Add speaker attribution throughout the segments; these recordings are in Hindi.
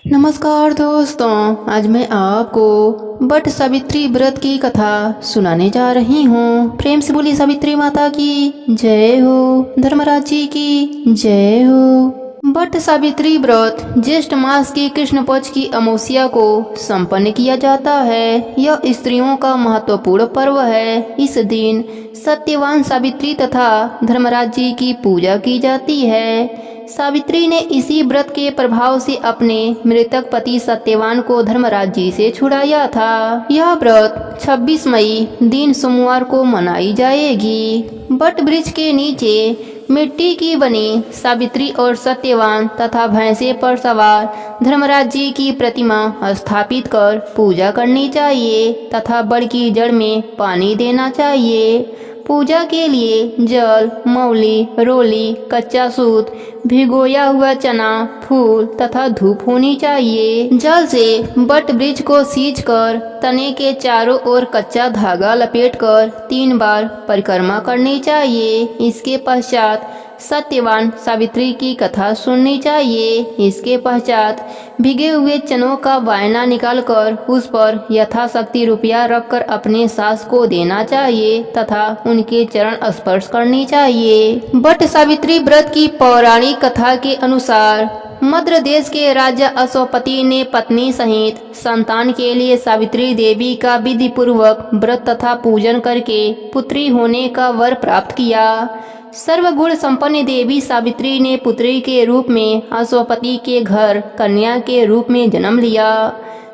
Speaker 1: नमस्कार दोस्तों, आज मैं आपको वट सावित्री व्रत की कथा सुनाने जा रही हूँ। प्रेम से बोली सावित्री माता की जय हो, धर्मराज जी की जय हो। वट सावित्री व्रत ज्येष्ठ मास की कृष्ण पक्ष की अमावस्या को संपन्न किया जाता है। यह स्त्रियों का महत्वपूर्ण पर्व है। इस दिन सत्यवान सावित्री तथा धर्मराज जी की पूजा की जाती है। सावित्री ने इसी व्रत के प्रभाव से अपने मृतक पति सत्यवान को धर्मराज जी से छुड़ाया था। यह व्रत 26 मई दिन सोमवार को मनाई जाएगी। वट वृक्ष के नीचे मिट्टी की बनी सावित्री और सत्यवान तथा भैंसे पर सवार धर्मराज जी की प्रतिमा स्थापित कर पूजा करनी चाहिए तथा बड़ की जड़ में पानी देना चाहिए। पूजा के लिए जल, मौली, रोली, कच्चा सूत, भिगोया हुआ चना, फूल तथा धूप होनी चाहिए। जल से वट वृक्ष को सींचकर तने के चारों ओर कच्चा धागा लपेटकर 3 बार परिक्रमा करनी चाहिए। इसके पश्चात सत्यवान सावित्री की कथा सुननी चाहिए। इसके पश्चात भीगे हुए चनों का वायना निकालकर उस पर यथाशक्ति रुपया रखकर अपने सास को देना चाहिए तथा उनके चरण स्पर्श करनी चाहिए। वट सावित्री व्रत की पौराणिक कथा के अनुसार मद्र देश के राजा अश्वपति ने पत्नी सहित संतान के लिए सावित्री देवी का विधि पूर्वक व्रत तथा पूजन करके पुत्री होने का वर प्राप्त किया। सर्वगुण संपन्न देवी सावित्री ने पुत्री के रूप में अश्वपति के घर कन्या के रूप में जन्म लिया।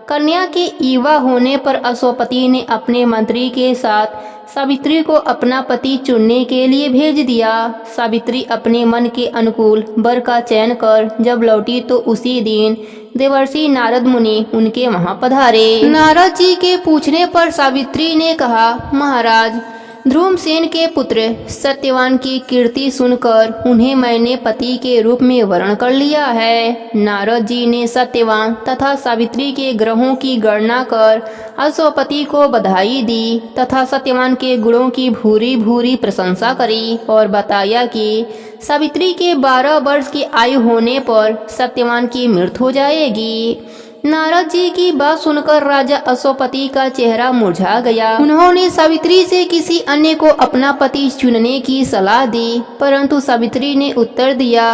Speaker 1: कन्या के युवा होने पर अश्वपति ने अपने मंत्री के साथ सावित्री को अपना पति चुनने के लिए भेज दिया। सावित्री अपने मन के अनुकूल वर का चयन कर जब लौटी तो उसी दिन देवर्षि नारद मुनि उनके वहां पधारे। नारद जी के पूछने पर सावित्री ने कहा, महाराज, ध्रुमसेन के पुत्र सत्यवान की कीर्ति सुनकर उन्हें मैंने पति के रूप में वरण कर लिया है। नारद जी ने सत्यवान तथा सावित्री के ग्रहों की गणना कर अश्वपति को बधाई दी तथा सत्यवान के गुणों की भूरी भूरी प्रशंसा करी और बताया कि सावित्री के 12 वर्ष की आयु होने पर सत्यवान की मृत्यु हो जाएगी। नारद जी की बात सुनकर राजा अश्वपति का चेहरा मुरझा गया। उन्होंने सावित्री से किसी अन्य को अपना पति चुनने की सलाह दी, परंतु सावित्री ने उत्तर दिया,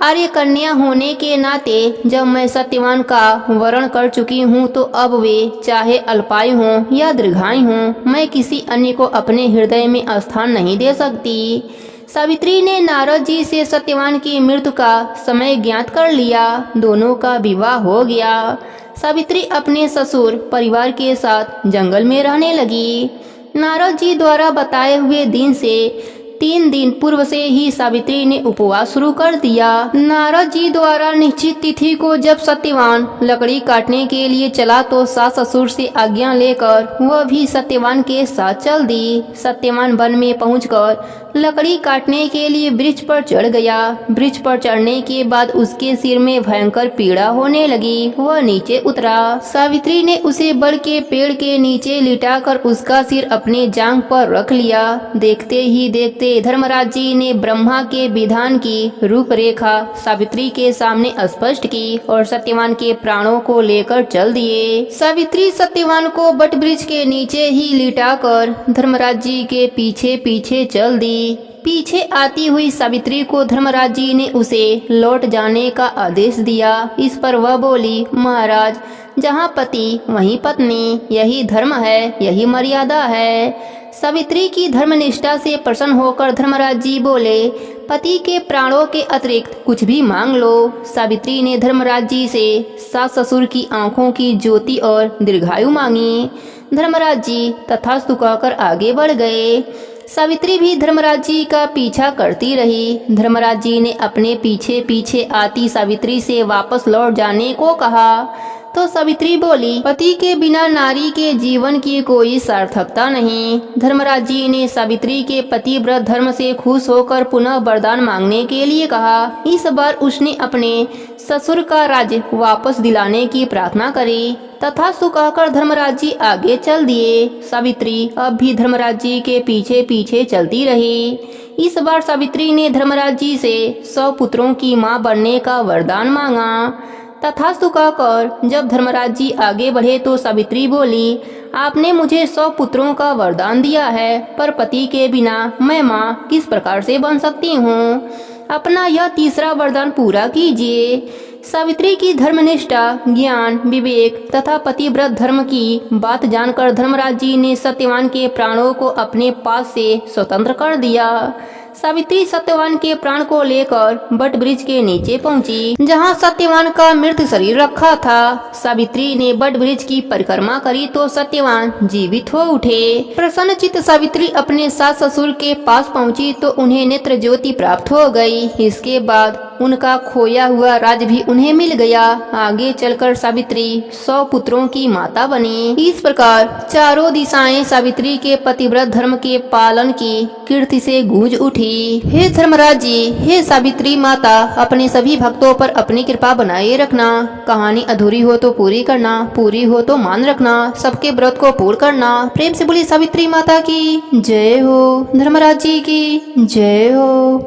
Speaker 1: आर्य कन्या होने के नाते जब मैं सत्यवान का वरण कर चुकी हूँ तो अब वे चाहे अल्पायु हों या दीर्घायु हों, मैं किसी अन्य को अपने हृदय में स्थान नहीं दे सकती। सावित्री ने नारद जी से सत्यवान की मृत्यु का समय ज्ञात कर लिया। दोनों का विवाह हो गया। सावित्री अपने ससुर परिवार के साथ जंगल में रहने लगी। नारद जी द्वारा बताए हुए दिन से 3 दिन पूर्व से ही सावित्री ने उपवास शुरू कर दिया। नारद जी द्वारा निश्चित तिथि को जब सत्यवान लकड़ी काटने के लिए चला तो सास ससुर से आज्ञा लेकर वह भी सत्यवान के साथ चल दी। सत्यवान वन में पहुंचकर लकड़ी काटने के लिए वृक्ष पर चढ़ गया। वृक्ष पर चढ़ने के बाद उसके सिर में भयंकर पीड़ा होने लगी। वह नीचे उतरा। सावित्री ने उसे बड़ के पेड़ के नीचे लिटाकर उसका सिर अपने जांघ पर रख लिया। देखते ही देखते धर्मराज जी ने ब्रह्मा के विधान की रूपरेखा सावित्री के सामने स्पष्ट की और सत्यवान के प्राणों को लेकर चल दिए। सावित्री सत्यवान को वट वृक्ष के नीचे ही लिटाकर धर्मराज जी के पीछे पीछे चल दी। पीछे आती हुई सावित्री को धर्मराज जी ने उसे लौट जाने का आदेश दिया। इस पर वह बोली, महाराज, जहाँ पति वहीं पत्नी, यही धर्म है, यही मर्यादा है। सावित्री की धर्मनिष्ठा से प्रसन्न होकर धर्मराज जी बोले, पति के प्राणों के अतिरिक्त कुछ भी मांग लो। सावित्री ने धर्मराज जी से सास ससुर की आंखों की ज्योति और दीर्घायु मांगी। धर्मराज जी तथास्तु कहकर आगे बढ़ गए। सावित्री भी धर्मराज जी का पीछा करती रही। धर्मराज जी ने अपने पीछे पीछे आती सावित्री से वापस लौट जाने को कहा तो सावित्री बोली, पति के बिना नारी के जीवन की कोई सार्थकता नहीं। धर्मराज जी ने सावित्री के पतिव्रत धर्म से खुश होकर पुनः वरदान मांगने के लिए कहा। इस बार उसने अपने ससुर का राज्य वापस दिलाने की प्रार्थना करी तथा कहकर धर्मराज जी आगे चल दिए। सावित्री अब भी धर्मराज जी के पीछे पीछे चलती रही। इस बार सावित्री ने धर्मराज जी से 100 पुत्रों की मां बनने का वरदान मांगा तथास्तु कहकर जब धर्मराज जी आगे बढ़े तो सावित्री बोली, आपने मुझे 100 पुत्रों का वरदान दिया है, पर पति के बिना मैं माँ किस प्रकार से बन सकती हूँ? अपना यह तीसरा वरदान पूरा कीजिए। सावित्री की धर्मनिष्ठा, ज्ञान, विवेक तथा पतिव्रत धर्म की बात जानकर धर्मराज जी ने सत्यवान के प्राणों को अपने पास से स्वतंत्र कर दिया। सावित्री सत्यवान के प्राण को लेकर बट वृक्ष के नीचे पहुंची, जहां सत्यवान का मृत शरीर रखा था। सावित्री ने बट वृक्ष की परिक्रमा करी तो सत्यवान जीवित हो उठे। प्रसन्नचित्त सावित्री अपने सास ससुर के पास पहुंची तो उन्हें नेत्र ज्योति प्राप्त हो गई। इसके बाद उनका खोया हुआ राज भी उन्हें मिल गया। आगे चलकर सावित्री 100 पुत्रों की माता बनी। इस प्रकार चारों दिशाएं सावित्री के पतिव्रत धर्म के पालन की कीर्ति से गूंज उठी। हे धर्मराज जी, हे सावित्री माता, अपने सभी भक्तों पर अपनी कृपा बनाए रखना। कहानी अधूरी हो तो पूरी करना, पूरी हो तो मान रखना, सबके व्रत को पूर्ण करना। प्रेम से बोली सावित्री माता की जय हो, धर्मराज जी की जय हो।